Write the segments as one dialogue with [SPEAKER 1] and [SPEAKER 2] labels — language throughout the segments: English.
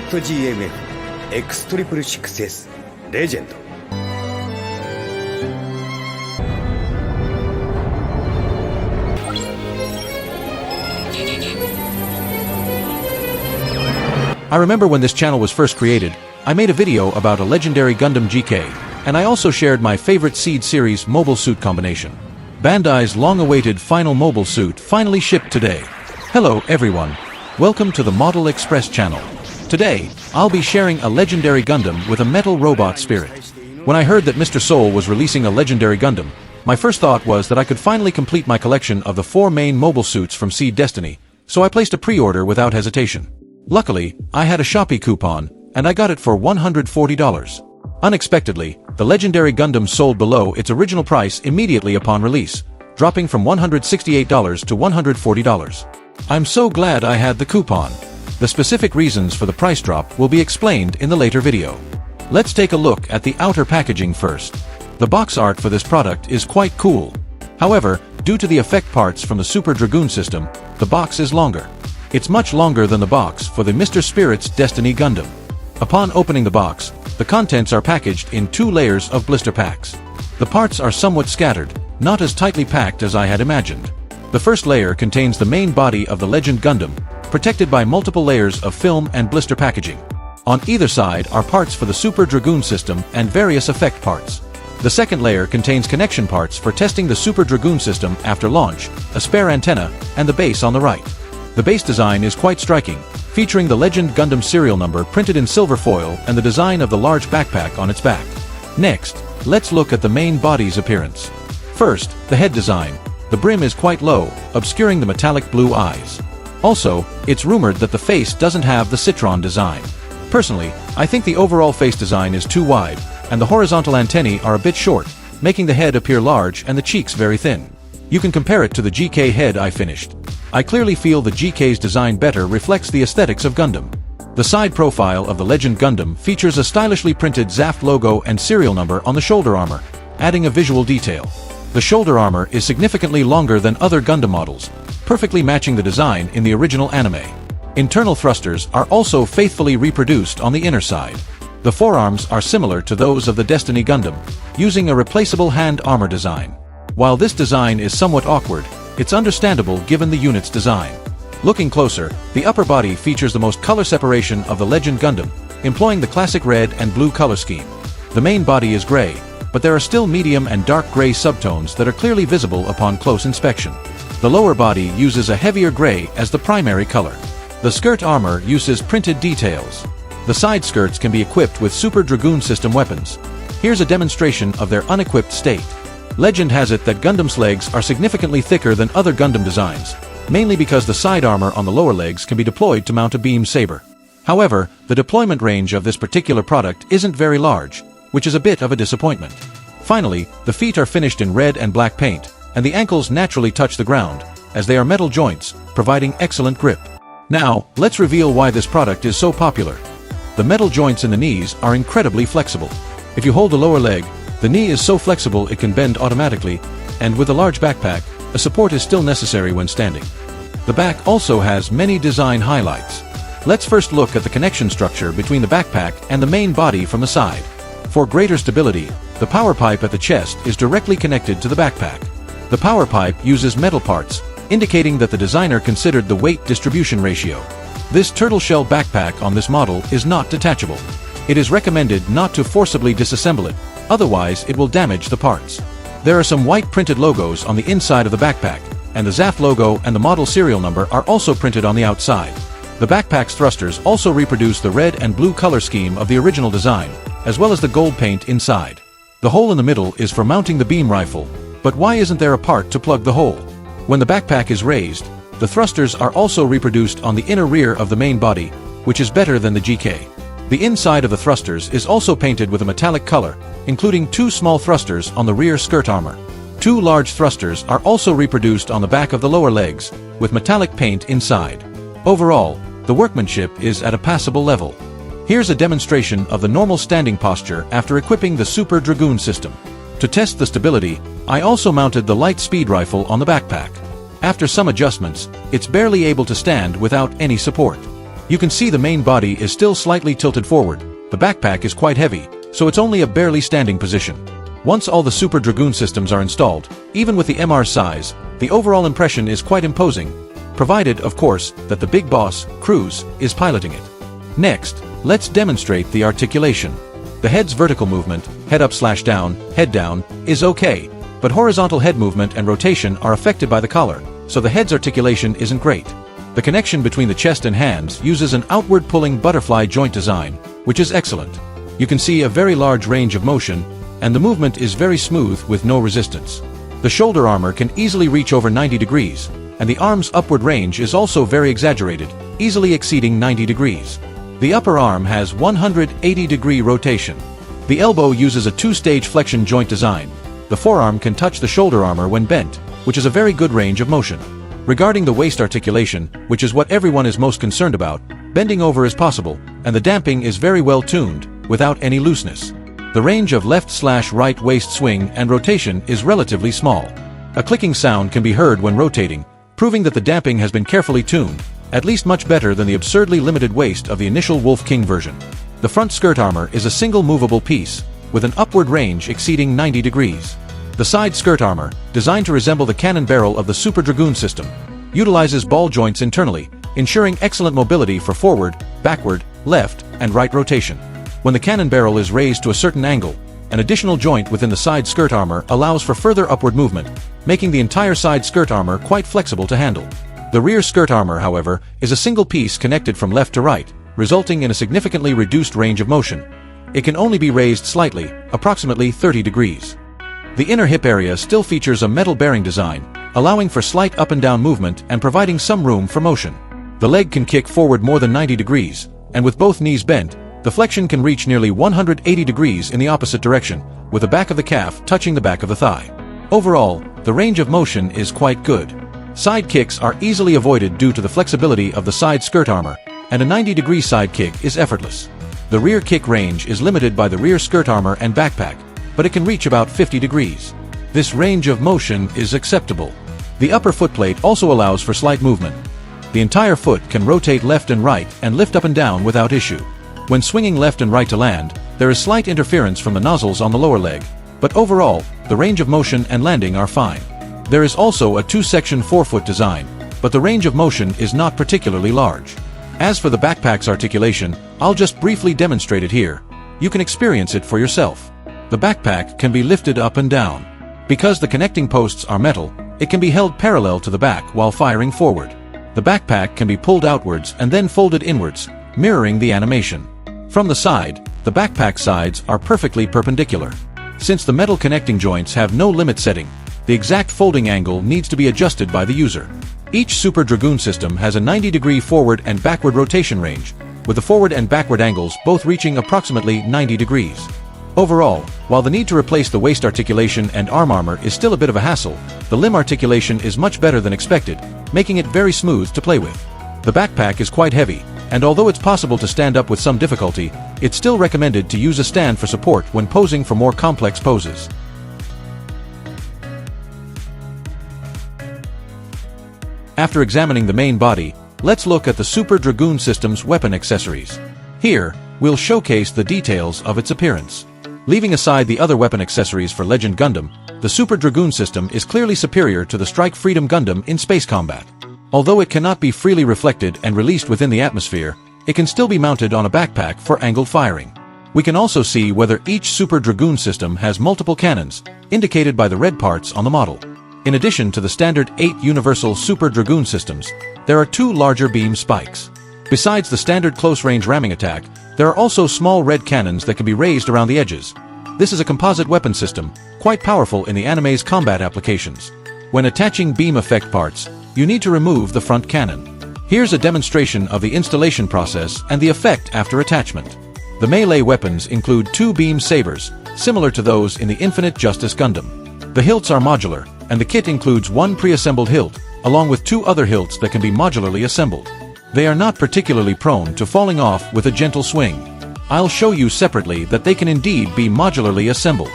[SPEAKER 1] ZGMF X666S レジェンド。
[SPEAKER 2] I remember when this channel was first created, I made a video about a legendary Gundam GK, and I also shared my favorite Seed series mobile suit combination. Bandai's long-awaited final mobile suit finally shipped today. Hello everyone, welcome to the Model Express channel. Today, I'll be sharing a legendary Gundam with a metal robot spirit. When I heard that Mr. Soul was releasing a legendary Gundam, my first thought was that I could finally complete my collection of the 4 main mobile suits from Seed Destiny, so I placed a pre-order without hesitation. Luckily, I had a Shopee coupon, and I got it for $140. Unexpectedly, the legendary Gundam sold below its original price immediately upon release, dropping from $168 to $140. I'm so glad I had the coupon. The specific reasons for the price drop will be explained in the later video. Let's take a look at the outer packaging first. The box art for this product is quite cool. However, due to the effect parts from the Super Dragoon system, the box is longer. It's much longer than the box for the Mr. Spirit's Destiny Gundam. Upon opening the box, the contents are packaged in 2 layers of blister packs. The parts are somewhat scattered, not as tightly packed as I had imagined. The first layer contains the main body of the Legend Gundam, protected by multiple layers of film and blister packaging. On either side are parts for the Super Dragoon system and various effect parts. The second layer contains connection parts for testing the Super Dragoon system after launch, a spare antenna, and the base on the right. The base design is quite striking, featuring the Legend Gundam serial number printed in silver foil and the design of the large backpack on its back. Next, let's look at the main body's appearance. First, the head design. The brim is quite low, obscuring the metallic blue eyes. Also, it's rumored that the face doesn't have the Citron design. Personally, I think the overall face design is too wide, and the horizontal antennae are a bit short, making the head appear large and the cheeks very thin. You can compare it to the GK head I finished. I clearly feel the GK's design better reflects the aesthetics of Gundam. The side profile of the Legend Gundam features a stylishly printed ZAF logo and serial number on the shoulder armor, adding a visual detail. The shoulder armor is significantly longer than other Gundam models, perfectly matching the design in the original anime. Internal thrusters are also faithfully reproduced on the inner side. The forearms are similar to those of the Destiny Gundam, using a replaceable hand armor design. While this design is somewhat awkward, it's understandable given the unit's design. Looking closer, the upper body features the most color separation of the Legend Gundam, employing the classic red and blue color scheme. The main body is gray, but there are still medium and dark gray subtones that are clearly visible upon close inspection. The lower body uses a heavier gray as the primary color. The skirt armor uses printed details. The side skirts can be equipped with Super Dragoon system weapons. Here's a demonstration of their unequipped state. Legend has it that Gundam's legs are significantly thicker than other Gundam designs, mainly because the side armor on the lower legs can be deployed to mount a beam saber. However, the deployment range of this particular product isn't very large, which is a bit of a disappointment. Finally, the feet are finished in red and black paint, and the ankles naturally touch the ground, as they are metal joints, providing excellent grip. Now, let's reveal why this product is so popular. The metal joints in the knees are incredibly flexible. If you hold the lower leg, the knee is so flexible it can bend automatically, and with a large backpack, a support is still necessary when standing. The back also has many design highlights. Let's first look at the connection structure between the backpack and the main body from the side. For greater stability, the power pipe at the chest is directly connected to the backpack. The power pipe uses metal parts, indicating that the designer considered the weight distribution ratio. This turtle shell backpack on this model is not detachable. It is recommended not to forcibly disassemble it, otherwise it will damage the parts. There are some white printed logos on the inside of the backpack, and the ZAF logo and the model serial number are also printed on the outside. The backpack's thrusters also reproduce the red and blue color scheme of the original design, as well as the gold paint inside. The hole in the middle is for mounting the beam rifle, but why isn't there a part to plug the hole? When the backpack is raised, the thrusters are also reproduced on the inner rear of the main body, which is better than the GK. The inside of the thrusters is also painted with a metallic color, including 2 small thrusters on the rear skirt armor. 2 large thrusters are also reproduced on the back of the lower legs, with metallic paint inside. Overall, the workmanship is at a passable level. Here's a demonstration of the normal standing posture after equipping the Super Dragoon system. To test the stability, I also mounted the light speed rifle on the backpack. After some adjustments, it's barely able to stand without any support. You can see the main body is still slightly tilted forward. The backpack is quite heavy, so it's only a barely standing position. Once all the Super Dragoon systems are installed, even with the MR size, the overall impression is quite imposing, provided, of course, that the big boss, Cruz, is piloting it. Next, let's demonstrate the articulation. The head's vertical movement, head up/down, head down, is okay, but horizontal head movement and rotation are affected by the collar, so the head's articulation isn't great. The connection between the chest and hands uses an outward pulling butterfly joint design, which is excellent. You can see a very large range of motion, and the movement is very smooth with no resistance. The shoulder armor can easily reach over 90 degrees, and the arm's upward range is also very exaggerated, easily exceeding 90 degrees. The upper arm has 180-degree rotation. The elbow uses a two-stage flexion joint design. The forearm can touch the shoulder armor when bent, which is a very good range of motion. Regarding the waist articulation, which is what everyone is most concerned about, bending over is possible, and the damping is very well tuned, without any looseness. The range of left/right waist swing and rotation is relatively small. A clicking sound can be heard when rotating, proving that the damping has been carefully tuned, at least much better than the absurdly limited waist of the initial Wolf King version. The front skirt armor is a single movable piece, with an upward range exceeding 90 degrees. The side skirt armor, designed to resemble the cannon barrel of the Super Dragoon system, utilizes ball joints internally, ensuring excellent mobility for forward, backward, left, and right rotation. When the cannon barrel is raised to a certain angle, an additional joint within the side skirt armor allows for further upward movement, making the entire side skirt armor quite flexible to handle. The rear skirt armor, however, is a single piece connected from left to right, resulting in a significantly reduced range of motion. It can only be raised slightly, approximately 30 degrees. The inner hip area still features a metal bearing design, allowing for slight up and down movement and providing some room for motion. The leg can kick forward more than 90 degrees, and with both knees bent, the flexion can reach nearly 180 degrees in the opposite direction, with the back of the calf touching the back of the thigh. Overall, the range of motion is quite good. Side kicks are easily avoided due to the flexibility of the side skirt armor, and a 90-degree side kick is effortless. The rear kick range is limited by the rear skirt armor and backpack, but it can reach about 50 degrees. This range of motion is acceptable. The upper footplate also allows for slight movement. The entire foot can rotate left and right and lift up and down without issue. When swinging left and right to land, there is slight interference from the nozzles on the lower leg, but overall, the range of motion and landing are fine. There is also a two-section forefoot design, but the range of motion is not particularly large. As for the backpack's articulation, I'll just briefly demonstrate it here. You can experience it for yourself. The backpack can be lifted up and down. Because the connecting posts are metal, it can be held parallel to the back while firing forward. The backpack can be pulled outwards and then folded inwards, mirroring the animation. From the side, the backpack sides are perfectly perpendicular. Since the metal connecting joints have no limit setting, the exact folding angle needs to be adjusted by the user. Each Super Dragoon system has a 90-degree forward and backward rotation range, with the forward and backward angles both reaching approximately 90 degrees. Overall, while the need to replace the waist articulation and arm armor is still a bit of a hassle, the limb articulation is much better than expected, making it very smooth to play with. The backpack is quite heavy, and although it's possible to stand up with some difficulty, it's still recommended to use a stand for support when posing for more complex poses. After examining the main body, let's look at the Super Dragoon system's weapon accessories. Here, we'll showcase the details of its appearance. Leaving aside the other weapon accessories for Legend Gundam, the Super Dragoon system is clearly superior to the Strike Freedom Gundam in space combat. Although it cannot be freely reflected and released within the atmosphere, it can still be mounted on a backpack for angled firing. We can also see whether each Super Dragoon system has multiple cannons, indicated by the red parts on the model. In addition to the standard 8 universal Super Dragoon systems, there are 2 larger beam spikes. Besides the standard close-range ramming attack, there are also small red cannons that can be raised around the edges. This is a composite weapon system, quite powerful in the anime's combat applications. When attaching beam effect parts, you need to remove the front cannon. Here's a demonstration of the installation process and the effect after attachment. The melee weapons include 2 beam sabers, similar to those in the Infinite Justice Gundam. The hilts are modular, and the kit includes 1 pre-assembled hilt, along with 2 other hilts that can be modularly assembled. They are not particularly prone to falling off with a gentle swing. I'll show you separately that they can indeed be modularly assembled.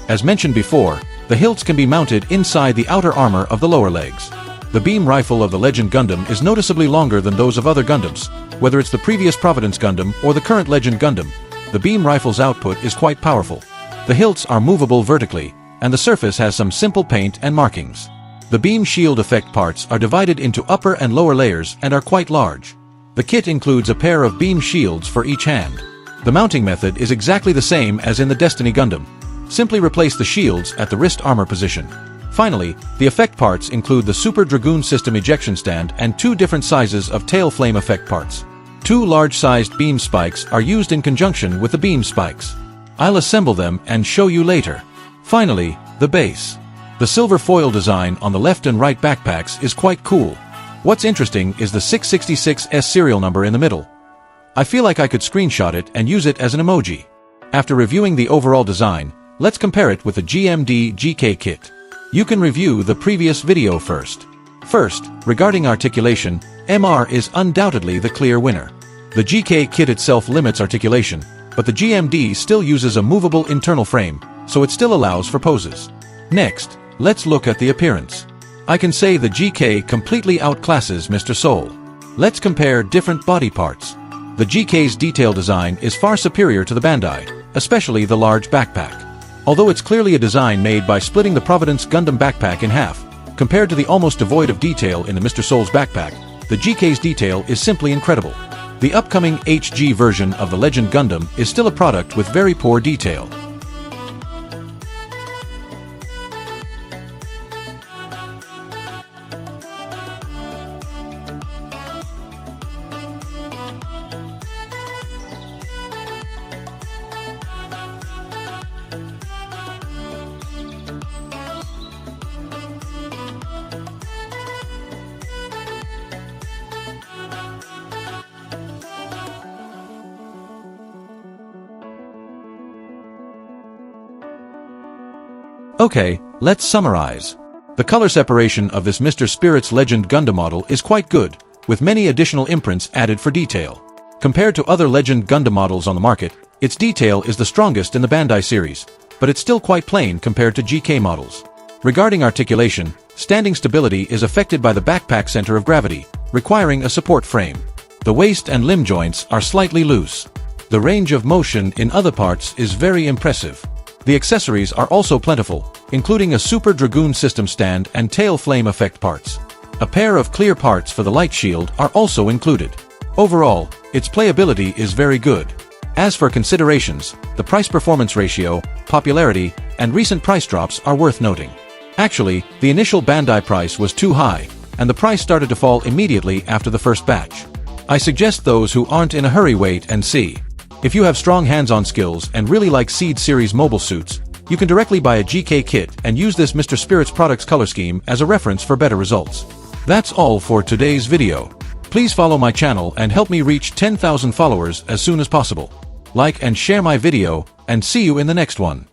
[SPEAKER 2] As mentioned before, the hilts can be mounted inside the outer armor of the lower legs. The beam rifle of the Legend Gundam is noticeably longer than those of other Gundams. Whether it's the previous Providence Gundam or the current Legend Gundam, the beam rifle's output is quite powerful. The hilts are movable vertically, and the surface has some simple paint and markings. The beam shield effect parts are divided into upper and lower layers and are quite large. The kit includes a pair of beam shields for each hand. The mounting method is exactly the same as in the Destiny Gundam. Simply replace the shields at the wrist armor position. Finally, the effect parts include the Super Dragoon System ejection stand and 2 different sizes of tail flame effect parts. 2 large-sized beam spikes are used in conjunction with the beam spikes. I'll assemble them and show you later. Finally, the base. The silver foil design on the left and right backpacks is quite cool. What's interesting is the 666S serial number in the middle. I feel like I could screenshot it and use it as an emoji. After reviewing the overall design, let's compare it with the GMD GK kit. You can review the previous video first. First, regarding articulation, MR is undoubtedly the clear winner. The GK kit itself limits articulation, but the GMD still uses a movable internal frame, so it still allows for poses. Next, let's look at the appearance. I can say the GK completely outclasses Mr. Soul. Let's compare different body parts. The GK's detail design is far superior to the Bandai, especially the large backpack. Although it's clearly a design made by splitting the Providence Gundam backpack in half, compared to the almost devoid of detail in the Mr. Soul's backpack, the GK's detail is simply incredible. The upcoming HG version of the Legend Gundam is still a product with very poor detail. Okay, let's summarize. The color separation of this Mr. Spirit's Legend Gundam model is quite good, with many additional imprints added for detail. Compared to other Legend Gundam models on the market, its detail is the strongest in the Bandai series, but it's still quite plain compared to GK models. Regarding articulation, standing stability is affected by the backpack center of gravity, requiring a support frame. The waist and limb joints are slightly loose. The range of motion in other parts is very impressive. The accessories are also plentiful, including a Super Dragoon System stand and tail flame effect parts. A pair of clear parts for the light shield are also included. Overall, its playability is very good. As for considerations, the price-performance ratio, popularity, and recent price drops are worth noting. Actually, the initial Bandai price was too high, and the price started to fall immediately after the first batch. I suggest those who aren't in a hurry wait and see. If you have strong hands-on skills and really like Seed series mobile suits, you can directly buy a GK kit and use this Mr. Spirit's products color scheme as a reference for better results. That's all for today's video. Please follow my channel and help me reach 10,000 followers as soon as possible. Like and share my video, and see you in the next one.